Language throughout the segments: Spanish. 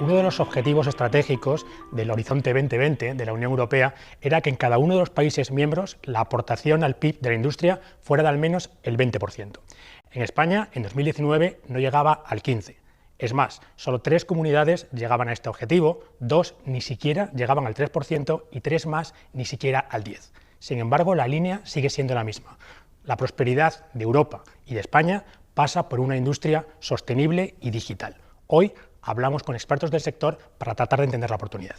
Uno de los objetivos estratégicos del Horizonte 2020 de la Unión Europea era que en cada uno de los países miembros la aportación al PIB de la industria fuera de al menos el 20%. En España, en 2019, no llegaba al 15%. Es más, solo 3 comunidades llegaban a este objetivo, 2 ni siquiera llegaban al 3% y 3 más ni siquiera al 10%. Sin embargo, la línea sigue siendo la misma. La prosperidad de Europa y de España pasa por una industria sostenible y digital. Hoy hablamos con expertos del sector para tratar de entender la oportunidad.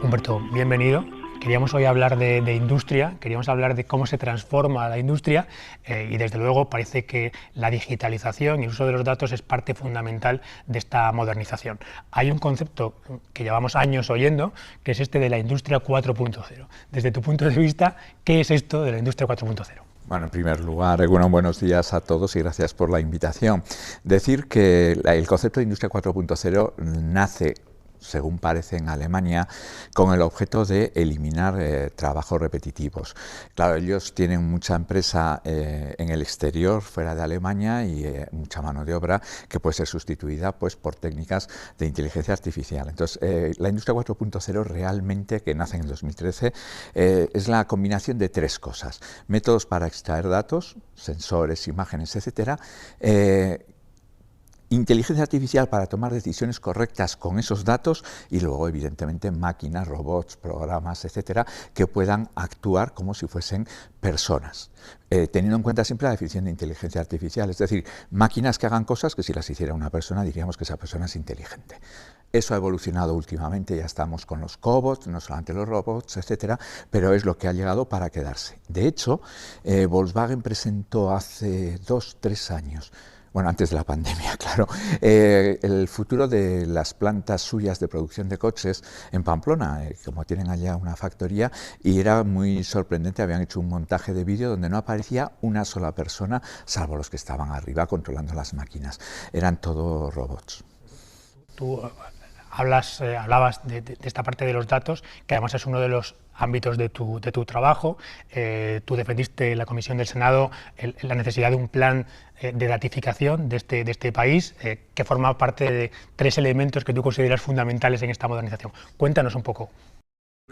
Humberto, bienvenido. Queríamos hoy hablar de industria, queríamos hablar de cómo se transforma la industria y desde luego parece que la digitalización y el uso de los datos es parte fundamental de esta modernización. Hay un concepto que llevamos años oyendo, que es este de la industria 4.0. Desde tu punto de vista, ¿qué es esto de la industria 4.0? Bueno, en primer lugar, buenos días a todos y gracias por la invitación. Decir que el concepto de Industria 4.0 nace, según parece en Alemania, con el objeto de eliminar trabajos repetitivos. Claro, ellos tienen mucha empresa en el exterior, fuera de Alemania, y mucha mano de obra que puede ser sustituida pues, por técnicas de inteligencia artificial. Entonces, la Industria 4.0 realmente, que nace en el 2013, es la combinación de 3 cosas. Métodos para extraer datos, sensores, imágenes, etcétera, inteligencia artificial para tomar decisiones correctas con esos datos y luego, evidentemente, máquinas, robots, programas, etcétera, que puedan actuar como si fuesen personas, teniendo en cuenta siempre la definición de inteligencia artificial, es decir, máquinas que hagan cosas que si las hiciera una persona diríamos que esa persona es inteligente. Eso ha evolucionado últimamente, ya estamos con los cobots, no solamente los robots, etcétera, pero es lo que ha llegado para quedarse. De hecho, Volkswagen presentó hace 2-3 años, bueno, antes de la pandemia, claro, el futuro de las plantas suyas de producción de coches en Pamplona, como tienen allá una factoría, y era muy sorprendente, habían hecho un montaje de vídeo donde no aparecía una sola persona, salvo los que estaban arriba controlando las máquinas, eran todos robots. Tú hablabas de esta parte de los datos, que además es uno de los ámbitos de tu trabajo. Tú defendiste en la Comisión del Senado la necesidad de un plan de datificación de este país, que forma parte de 3 elementos que tú consideras fundamentales en esta modernización. Cuéntanos un poco.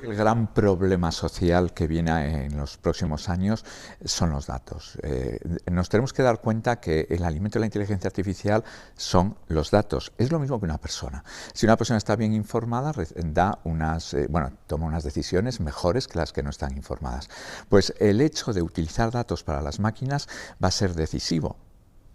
El gran problema social que viene en los próximos años son los datos. Nos tenemos que dar cuenta que el alimento de la inteligencia artificial son los datos. Es lo mismo que una persona. Si una persona está bien informada, toma unas decisiones mejores que las que no están informadas. Pues el hecho de utilizar datos para las máquinas va a ser decisivo,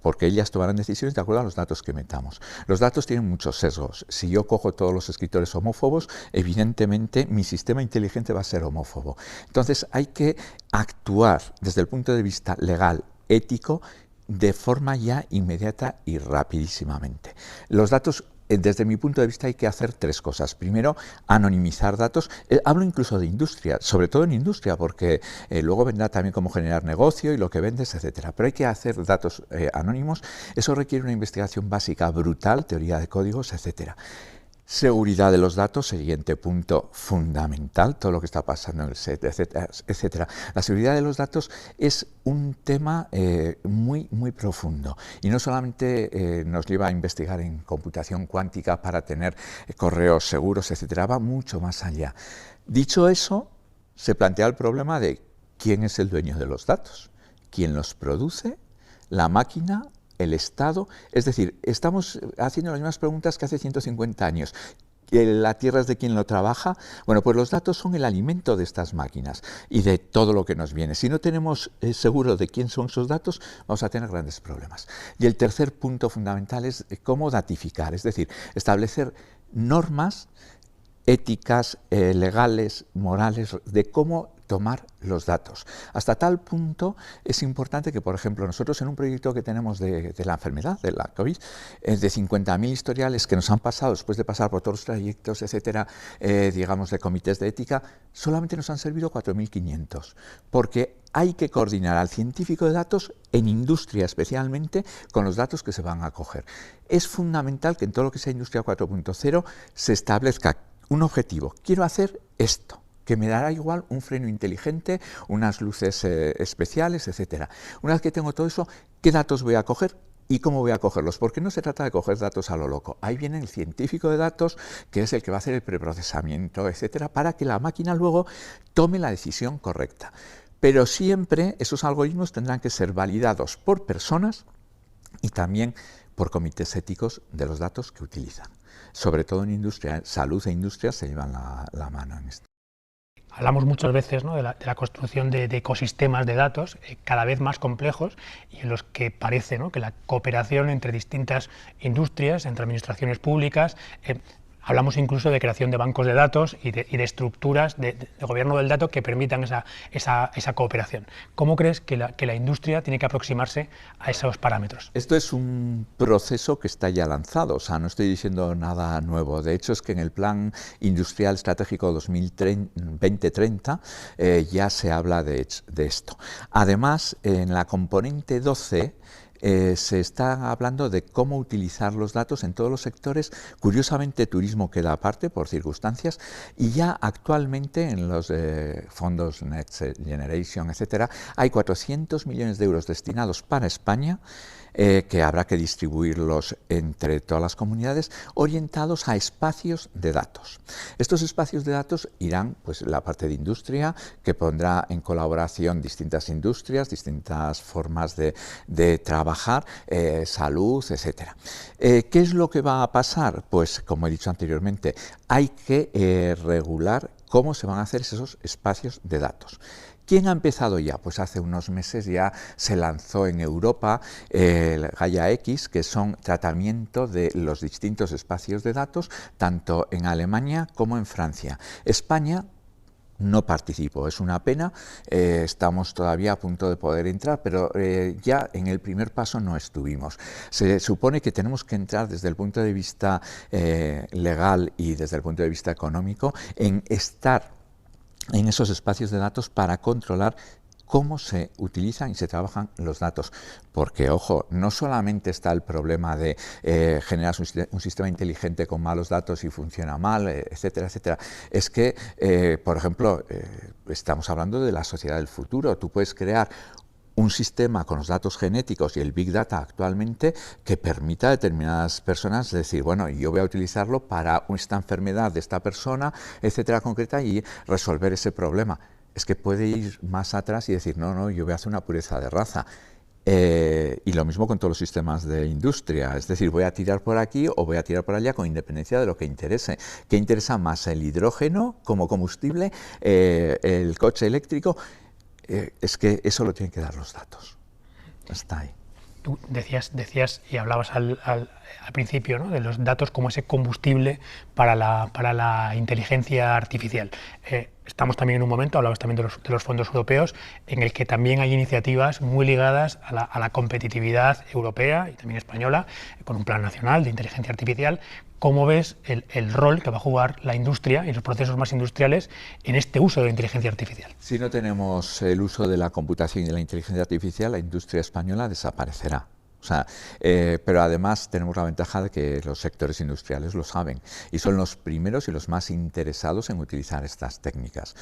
porque ellas tomarán decisiones de acuerdo a los datos que metamos. Los datos tienen muchos sesgos. Si yo cojo todos los escritores homófobos, evidentemente mi sistema inteligente va a ser homófobo. Entonces hay que actuar desde el punto de vista legal, ético, de forma ya inmediata y rapidísimamente. Los datos, desde mi punto de vista, hay que hacer 3 cosas. Primero, anonimizar datos. Hablo incluso de industria, sobre todo en industria, porque luego vendrá también cómo generar negocio y lo que vendes, etcétera. Pero hay que hacer datos anónimos. Eso requiere una investigación básica brutal, teoría de códigos, etcétera. Seguridad de los datos, siguiente punto fundamental, todo lo que está pasando en el SET, etcétera. La seguridad de los datos es un tema muy profundo y no solamente nos lleva a investigar en computación cuántica para tener correos seguros, etcétera, va mucho más allá. Dicho eso, se plantea el problema de quién es el dueño de los datos, quién los produce, la máquina, el Estado, es decir, estamos haciendo las mismas preguntas que hace 150 años. ¿La tierra es de quien lo trabaja? Bueno, pues los datos son el alimento de estas máquinas y de todo lo que nos viene. Si no tenemos seguro de quién son esos datos, vamos a tener grandes problemas. Y el tercer punto fundamental es cómo datificar, es decir, establecer normas éticas, legales, morales, de cómo tomar los datos. Hasta tal punto es importante que, por ejemplo, nosotros en un proyecto que tenemos de la enfermedad, de la COVID, de 50.000 historiales que nos han pasado después de pasar por todos los trayectos, etcétera, digamos, de comités de ética, solamente nos han servido 4.500, porque hay que coordinar al científico de datos, en industria especialmente, con los datos que se van a coger. Es fundamental que en todo lo que sea Industria 4.0 se establezca un objetivo. Quiero hacer esto, que me dará igual un freno inteligente, unas luces especiales, etcétera. Una vez que tengo todo eso, ¿qué datos voy a coger? ¿Y cómo voy a cogerlos? Porque no se trata de coger datos a lo loco. Ahí viene el científico de datos, que es el que va a hacer el preprocesamiento, etcétera, para que la máquina luego tome la decisión correcta. Pero siempre esos algoritmos tendrán que ser validados por personas y también por comités éticos de los datos que utilizan. Sobre todo en industria, salud e industria se llevan la mano en esto. Hablamos muchas veces, ¿no?, de la construcción de ecosistemas de datos cada vez más complejos y en los que parece, ¿no?, que la cooperación entre distintas industrias, entre administraciones públicas, hablamos incluso de creación de bancos de datos y de estructuras de gobierno del dato que permitan esa cooperación. ¿Cómo crees que la industria tiene que aproximarse a esos parámetros? Esto es un proceso que está ya lanzado, o sea, no estoy diciendo nada nuevo. De hecho, es que en el Plan Industrial Estratégico 2030 ya se habla de esto. Además, en la componente 12, se está hablando de cómo utilizar los datos en todos los sectores. Curiosamente, turismo queda aparte por circunstancias, y ya actualmente en los fondos Next Generation, etcétera, hay 400 millones de euros destinados para España, que habrá que distribuirlos entre todas las comunidades, orientados a espacios de datos. Estos espacios de datos irán, pues, la parte de industria, que pondrá en colaboración distintas industrias, distintas formas de trabajar, salud, etcétera. ¿Qué es lo que va a pasar? Pues, como he dicho anteriormente, hay que regular cómo se van a hacer esos espacios de datos. ¿Quién ha empezado ya? Pues hace unos meses ya se lanzó en Europa el Gaia X, que son tratamiento de los distintos espacios de datos, tanto en Alemania como en Francia. España no participó, es una pena, estamos todavía a punto de poder entrar, pero ya en el primer paso no estuvimos. Se supone que tenemos que entrar desde el punto de vista legal y desde el punto de vista económico en estar en esos espacios de datos para controlar cómo se utilizan y se trabajan los datos. Porque, ojo, no solamente está el problema de generar un sistema inteligente con malos datos y funciona mal, etcétera, etcétera. Es que, por ejemplo, estamos hablando de la sociedad del futuro. Tú puedes crear un sistema con los datos genéticos y el Big Data actualmente que permita a determinadas personas decir, bueno, yo voy a utilizarlo para esta enfermedad de esta persona, etcétera, concreta, y resolver ese problema. Es que puede ir más atrás y decir, no, yo voy a hacer una pureza de raza. Y lo mismo con todos los sistemas de industria, es decir, voy a tirar por aquí o voy a tirar por allá con independencia de lo que interese. ¿Qué interesa más? ¿El hidrógeno como combustible? ¿El coche eléctrico? Es que eso lo tienen que dar los datos. Está ahí. Tú decías y hablabas al principio, ¿no?, de los datos como ese combustible para la inteligencia artificial. Estamos también en un momento, hablabas también de los fondos europeos, en el que también hay iniciativas muy ligadas a la competitividad europea y también española, con un plan nacional de inteligencia artificial. ¿Cómo ves el rol que va a jugar la industria y los procesos más industriales en este uso de la inteligencia artificial? Si no tenemos el uso de la computación y de la inteligencia artificial, la industria española desaparecerá. O sea, pero además tenemos la ventaja de que los sectores industriales lo saben y son los primeros y los más interesados en utilizar estas técnicas.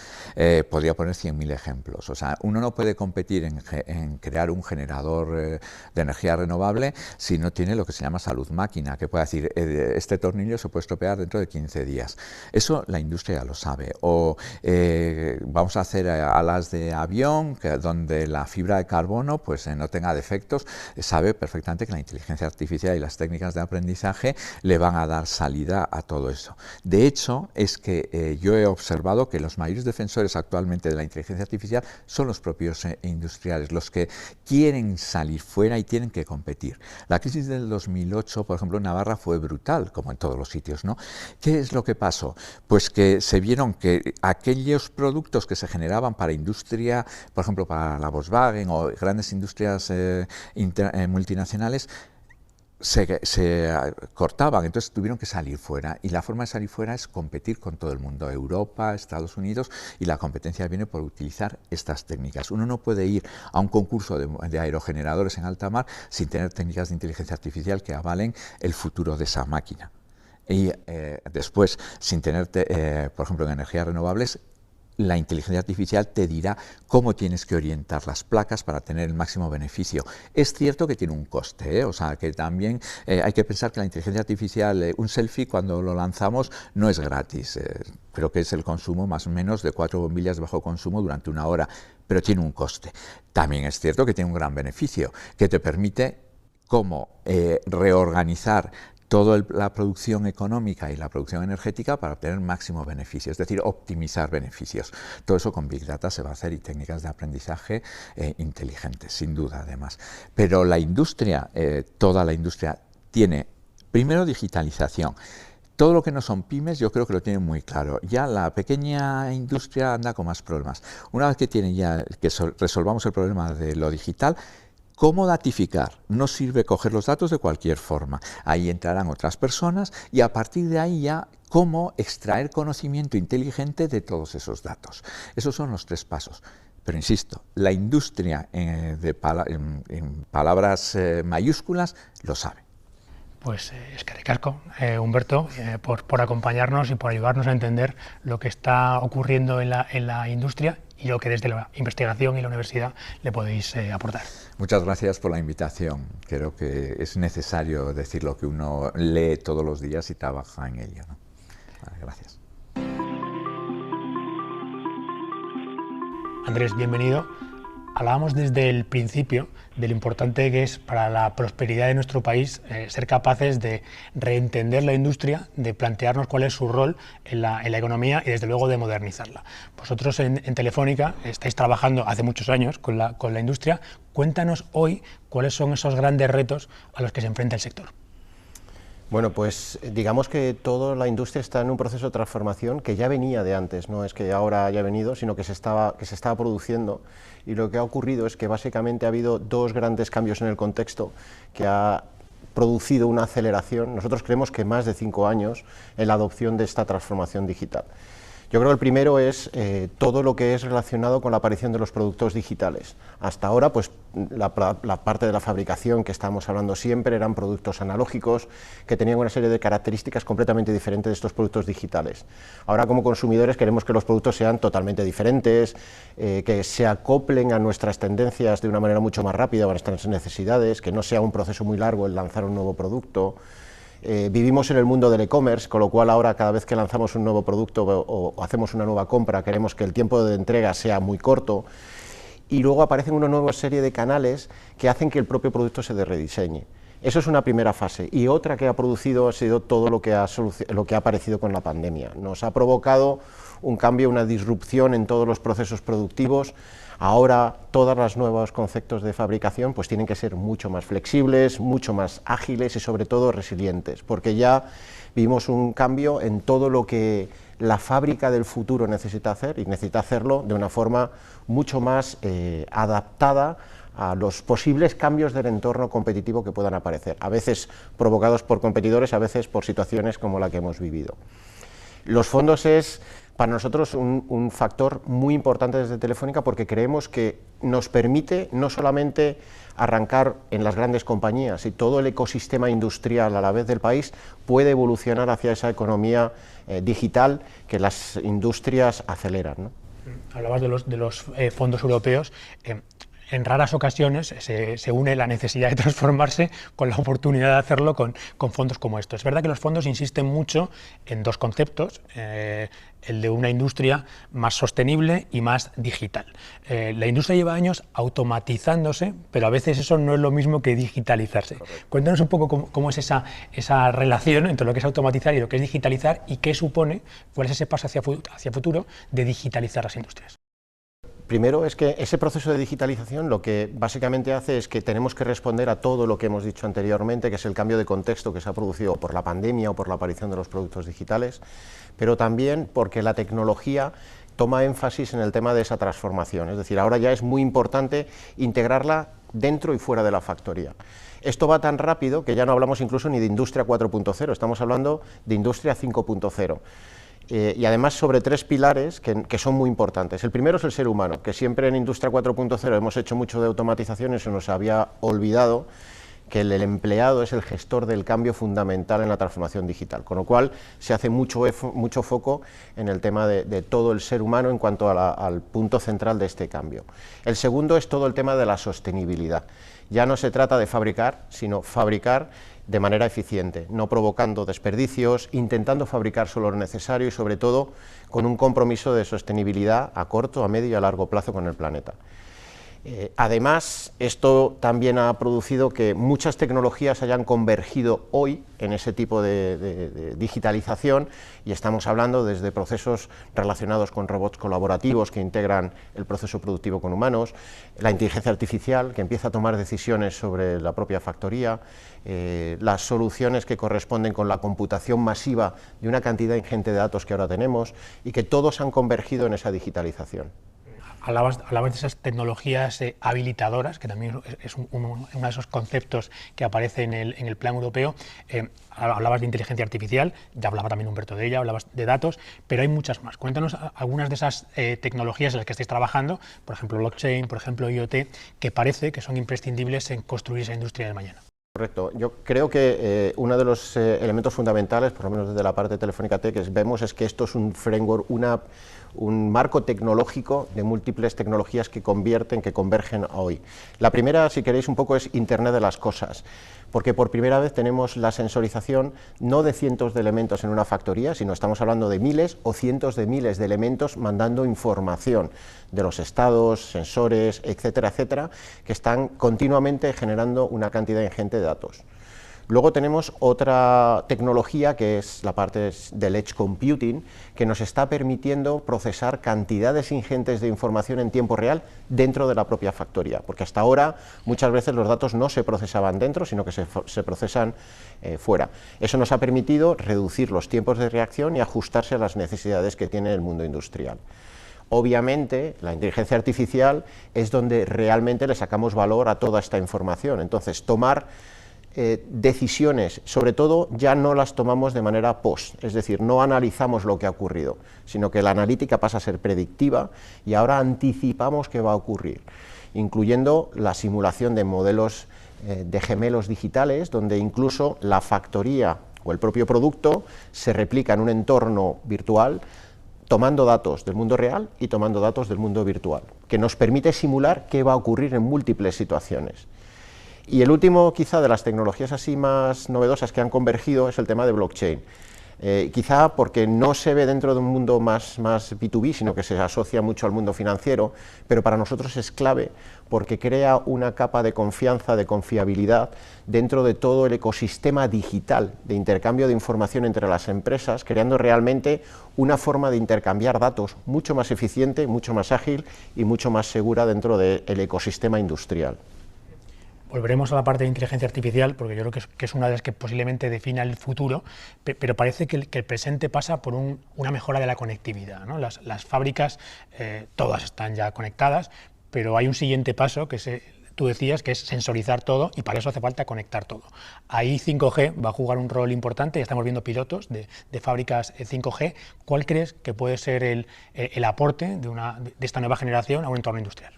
Podría poner 100.000 ejemplos. O sea, uno no puede competir en crear un generador de energía renovable si no tiene lo que se llama salud máquina, que puede decir, este tornillo se puede estropear dentro de 15 días. Eso la industria ya lo sabe. O vamos a hacer alas de avión donde la fibra de carbono pues no tenga defectos, sabe perfectamente que la inteligencia artificial y las técnicas de aprendizaje le van a dar salida a todo eso. De hecho, es que yo he observado que los mayores defensores actualmente de la inteligencia artificial son los propios industriales, los que quieren salir fuera y tienen que competir. La crisis del 2008, por ejemplo, en Navarra fue brutal, como en todos los sitios, ¿no? ¿Qué es lo que pasó? Pues que se vieron que aquellos productos que se generaban para industria, por ejemplo, para la Volkswagen o grandes industrias multinacionales, se cortaban, entonces tuvieron que salir fuera, y la forma de salir fuera es competir con todo el mundo, Europa, Estados Unidos, y la competencia viene por utilizar estas técnicas. Uno no puede ir a un concurso de aerogeneradores en alta mar sin tener técnicas de inteligencia artificial que avalen el futuro de esa máquina. Y después, sin tener, por ejemplo, en energías renovables, la inteligencia artificial te dirá cómo tienes que orientar las placas para tener el máximo beneficio. Es cierto que tiene un coste, o sea, que también hay que pensar que la inteligencia artificial, un selfie cuando lo lanzamos no es gratis. Creo que es el consumo más o menos de 4 bombillas de bajo consumo durante 1 hora, pero tiene un coste. También es cierto que tiene un gran beneficio, que te permite cómo reorganizar toda la producción económica y la producción energética para obtener máximo beneficio, es decir, optimizar beneficios. Todo eso con Big Data se va a hacer y técnicas de aprendizaje inteligentes, sin duda, además. Pero la industria, toda la industria, tiene, primero, digitalización. Todo lo que no son pymes yo creo que lo tienen muy claro. Ya la pequeña industria anda con más problemas. Una vez que tienen ya que resolvamos el problema de lo digital, ¿cómo datificar? No sirve coger los datos de cualquier forma. Ahí entrarán otras personas y a partir de ahí ya cómo extraer conocimiento inteligente de todos esos datos. Esos son los 3 pasos. Pero insisto, la industria en palabras mayúsculas lo sabe. Pues eskerrik asko, Humberto, por acompañarnos y por ayudarnos a entender lo que está ocurriendo en la industria y lo que desde la investigación y la universidad le podéis aportar. Muchas gracias por la invitación. Creo que es necesario decir lo que uno lee todos los días y trabaja en ello, ¿no? Vale, gracias. Andrés, bienvenido. Hablábamos desde el principio de lo importante que es para la prosperidad de nuestro país ser capaces de reentender la industria, de plantearnos cuál es su rol en la economía y desde luego de modernizarla. Vosotros en Telefónica estáis trabajando hace muchos años con la industria. Cuéntanos hoy cuáles son esos grandes retos a los que se enfrenta el sector. Bueno, pues digamos que toda la industria está en un proceso de transformación que ya venía de antes, no es que ahora haya venido, sino que se estaba produciendo, y lo que ha ocurrido es que básicamente ha habido 2 grandes cambios en el contexto que ha producido una aceleración, nosotros creemos que más de 5 años, en la adopción de esta transformación digital. Yo creo que el primero es todo lo que es relacionado con la aparición de los productos digitales. Hasta ahora, pues la parte de la fabricación que estábamos hablando siempre eran productos analógicos que tenían una serie de características completamente diferentes de estos productos digitales. Ahora, como consumidores, queremos que los productos sean totalmente diferentes, que se acoplen a nuestras tendencias de una manera mucho más rápida, a nuestras necesidades, que no sea un proceso muy largo el lanzar un nuevo producto. Vivimos en el mundo del e-commerce, con lo cual ahora cada vez que lanzamos un nuevo producto o hacemos una nueva compra queremos que el tiempo de entrega sea muy corto, y luego aparecen una nueva serie de canales que hacen que el propio producto se rediseñe. Eso es una primera fase, y otra que ha producido ha sido todo lo que ha aparecido con la pandemia. Nos ha provocado un cambio, una disrupción en todos los procesos productivos. Ahora todos los nuevos conceptos de fabricación pues tienen que ser mucho más flexibles, mucho más ágiles y sobre todo resilientes, porque ya vimos un cambio en todo lo que la fábrica del futuro necesita hacer, y necesita hacerlo de una forma mucho más adaptada a los posibles cambios del entorno competitivo que puedan aparecer, a veces provocados por competidores, a veces por situaciones como la que hemos vivido. Los fondos es para nosotros un factor muy importante desde Telefónica, porque creemos que nos permite no solamente arrancar en las grandes compañías, y todo el ecosistema industrial a la vez del país puede evolucionar hacia esa economía digital que las industrias aceleran, ¿no? Hablabas de los fondos europeos. En raras ocasiones se une la necesidad de transformarse con la oportunidad de hacerlo con fondos como estos. Es verdad que los fondos insisten mucho en 2 conceptos, el de una industria más sostenible y más digital. La industria lleva años automatizándose, pero a veces eso no es lo mismo que digitalizarse. Correcto. Cuéntanos un poco cómo es esa relación entre lo que es automatizar y lo que es digitalizar, y qué supone, cuál es ese paso hacia futuro de digitalizar las industrias. Primero es que ese proceso de digitalización lo que básicamente hace es que tenemos que responder a todo lo que hemos dicho anteriormente, que es el cambio de contexto que se ha producido por la pandemia o por la aparición de los productos digitales, pero también porque la tecnología toma énfasis en el tema de esa transformación, es decir, ahora ya es muy importante integrarla dentro y fuera de la factoría. Esto va tan rápido que ya no hablamos incluso ni de industria 4.0, estamos hablando de industria 5.0. Y además sobre 3 pilares que son muy importantes. El primero es el ser humano, que siempre en Industria 4.0 hemos hecho mucho de automatización y se nos había olvidado que el empleado es el gestor del cambio fundamental en la transformación digital, con lo cual se hace mucho foco en el tema de todo el ser humano en cuanto al punto central de este cambio. El segundo es todo el tema de la sostenibilidad. Ya no se trata de fabricar, sino fabricar de manera eficiente, no provocando desperdicios, intentando fabricar solo lo necesario y sobre todo con un compromiso de sostenibilidad a corto, a medio y a largo plazo con el planeta. Además, esto también ha producido que muchas tecnologías hayan convergido hoy en ese tipo de digitalización, y estamos hablando desde procesos relacionados con robots colaborativos que integran el proceso productivo con humanos, la inteligencia artificial que empieza a tomar decisiones sobre la propia factoría, las soluciones que corresponden con la computación masiva de una cantidad ingente de datos que ahora tenemos, y que todos han convergido en esa digitalización. Hablabas de esas tecnologías habilitadoras, que también es uno de esos conceptos que aparece en el plan europeo. Hablabas de inteligencia artificial, ya hablaba también Humberto de ella, hablabas de datos, pero hay muchas más. Cuéntanos algunas de esas tecnologías en las que estáis trabajando, por ejemplo blockchain, por ejemplo IoT, que parece que son imprescindibles en construir esa industria del mañana. Correcto. Yo creo que uno de los elementos fundamentales, por lo menos desde la parte de Telefónica Tech, vemos es que esto es un framework, un marco tecnológico de múltiples tecnologías que convergen hoy. La primera, si queréis, un poco es Internet de las cosas, porque por primera vez tenemos la sensorización no de cientos de elementos en una factoría, sino estamos hablando de miles o cientos de miles de elementos mandando información de los estados, sensores, etcétera, etcétera, que están continuamente generando una cantidad ingente de datos. Luego tenemos otra tecnología que es la parte del Edge Computing, que nos está permitiendo procesar cantidades ingentes de información en tiempo real dentro de la propia factoría, porque hasta ahora muchas veces los datos no se procesaban dentro, sino que se procesan fuera. Eso nos ha permitido reducir los tiempos de reacción y ajustarse a las necesidades que tiene el mundo industrial. Obviamente, la inteligencia artificial es donde realmente le sacamos valor a toda esta información. Entonces, tomar decisiones, sobre todo, ya no las tomamos de manera post, es decir, no analizamos lo que ha ocurrido, sino que la analítica pasa a ser predictiva y ahora anticipamos qué va a ocurrir, incluyendo la simulación de modelos de gemelos digitales, donde incluso la factoría o el propio producto se replica en un entorno virtual, tomando datos del mundo real y tomando datos del mundo virtual, que nos permite simular qué va a ocurrir en múltiples situaciones. Y el último, quizá, de las tecnologías así más novedosas que han convergido es el tema de blockchain. Quizá porque no se ve dentro de un mundo más B2B, sino que se asocia mucho al mundo financiero, pero para nosotros es clave porque crea una capa de confianza, de confiabilidad dentro de todo el ecosistema digital de intercambio de información entre las empresas, creando realmente una forma de intercambiar datos mucho más eficiente, mucho más ágil y mucho más segura dentro del ecosistema industrial. Volveremos a la parte de inteligencia artificial, porque yo creo que es una de las que posiblemente defina el futuro, pero parece que el presente pasa por una mejora de la conectividad, ¿no? Las fábricas, todas están ya conectadas, pero hay un siguiente paso que tú decías, que es sensorizar todo, y para eso hace falta conectar todo. Ahí 5G va a jugar un rol importante, ya estamos viendo pilotos de fábricas 5G. ¿Cuál crees que puede ser el aporte de esta nueva generación a un entorno industrial?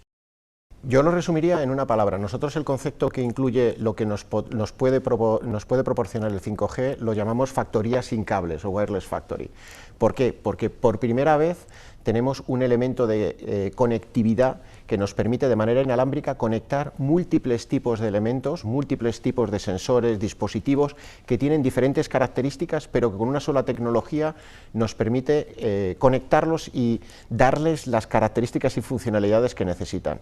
Yo lo resumiría en una palabra. Nosotros el concepto que incluye lo que nos puede proporcionar el 5G lo llamamos factoría sin cables o wireless factory. ¿Por qué? Porque por primera vez tenemos un elemento de conectividad que nos permite de manera inalámbrica conectar múltiples tipos de elementos, múltiples tipos de sensores, dispositivos que tienen diferentes características, pero que con una sola tecnología nos permite conectarlos y darles las características y funcionalidades que necesitan.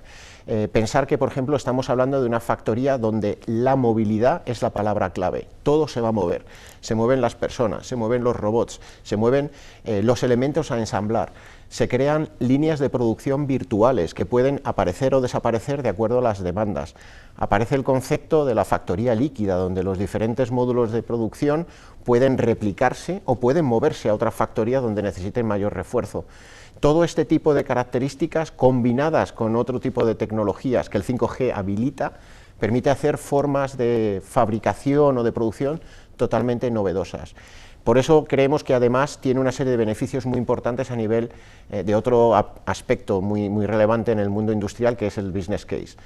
Pensar que, por ejemplo, estamos hablando de una factoría donde la movilidad es la palabra clave. Todo se va a mover. Se mueven las personas, se mueven los robots, se mueven los elementos a ensamblar. Se crean líneas de producción virtuales que pueden aparecer o desaparecer de acuerdo a las demandas. Aparece el concepto de la factoría líquida, donde los diferentes módulos de producción pueden replicarse o pueden moverse a otra factoría donde necesiten mayor refuerzo. Todo este tipo de características, combinadas con otro tipo de tecnologías que el 5G habilita, permite hacer formas de fabricación o de producción totalmente novedosas. Por eso creemos que además tiene una serie de beneficios muy importantes a nivel de otro aspecto muy relevante en el mundo industrial, que es el business case.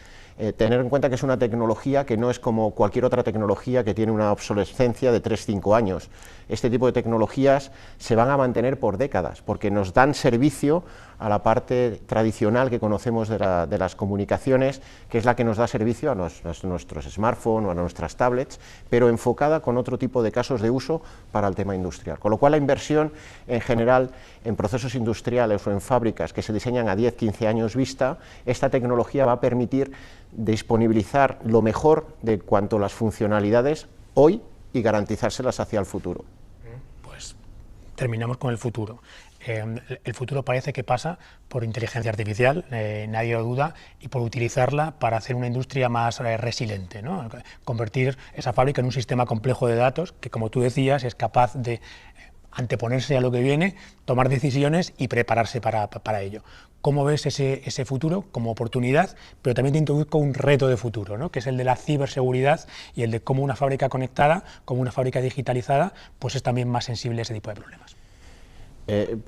Tener en cuenta que es una tecnología que no es como cualquier otra tecnología que tiene una obsolescencia de 3-5 años. Este tipo de tecnologías se van a mantener por décadas, porque nos dan servicio a la parte tradicional que conocemos de las comunicaciones, que es la que nos da servicio a nuestros smartphones o a nuestras tablets, pero enfocada con otro tipo de casos de uso para el tema industrial. Con lo cual la inversión en general en procesos industriales o en fábricas que se diseñan a 10-15 años vista, esta tecnología va a permitir disponibilizar lo mejor de cuanto a las funcionalidades hoy y garantizárselas hacia el futuro. Pues terminamos con el futuro. El futuro parece que pasa por inteligencia artificial, nadie lo duda, y por utilizarla para hacer una industria más resiliente, ¿no? Convertir esa fábrica en un sistema complejo de datos que, como tú decías, es capaz de anteponerse a lo que viene, tomar decisiones y prepararse para ello. ¿Cómo ves ese futuro como oportunidad? Pero también te introduzco un reto de futuro, ¿no? Que es el de la ciberseguridad y el de cómo una fábrica conectada, como una fábrica digitalizada, pues es también más sensible a ese tipo de problemas.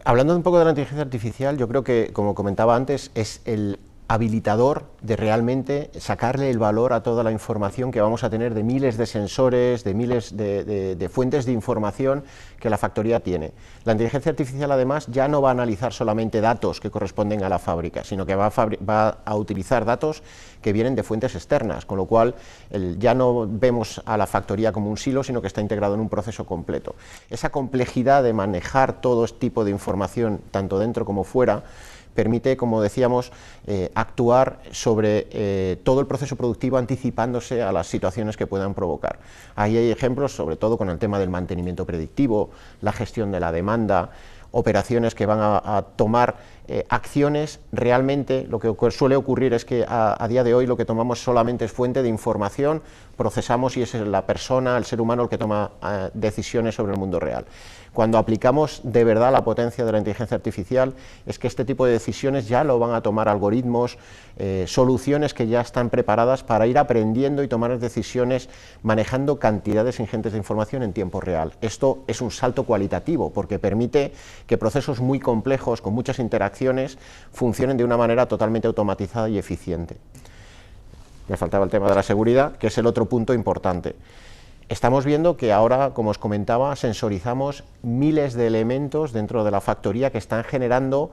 Hablando un poco de la inteligencia artificial, yo creo que, como comentaba antes, es el habilitador de realmente sacarle el valor a toda la información que vamos a tener de miles de sensores, de miles de fuentes de información que la factoría tiene. La inteligencia artificial además ya no va a analizar solamente datos que corresponden a la fábrica, sino que va a utilizar datos que vienen de fuentes externas, con lo cual ya no vemos a la factoría como un silo, sino que está integrado en un proceso completo. Esa complejidad de manejar todo este tipo de información, tanto dentro como fuera, permite, como decíamos, actuar sobre todo el proceso productivo anticipándose a las situaciones que puedan provocar. Ahí hay ejemplos, sobre todo con el tema del mantenimiento predictivo, la gestión de la demanda, operaciones que van a tomar acciones. Realmente lo que suele ocurrir es que a día de hoy lo que tomamos solamente es fuente de información, procesamos y es la persona, el ser humano el que toma decisiones sobre el mundo real. Cuando aplicamos de verdad la potencia de la inteligencia artificial, es que este tipo de decisiones ya lo van a tomar algoritmos, soluciones que ya están preparadas para ir aprendiendo y tomar decisiones manejando cantidades ingentes de información en tiempo real. Esto es un salto cualitativo porque permite que procesos muy complejos, con muchas interacciones, funcionen de una manera totalmente automatizada y eficiente. Me faltaba el tema de la seguridad, que es el otro punto importante. Estamos viendo que ahora, como os comentaba, sensorizamos miles de elementos dentro de la factoría que están generando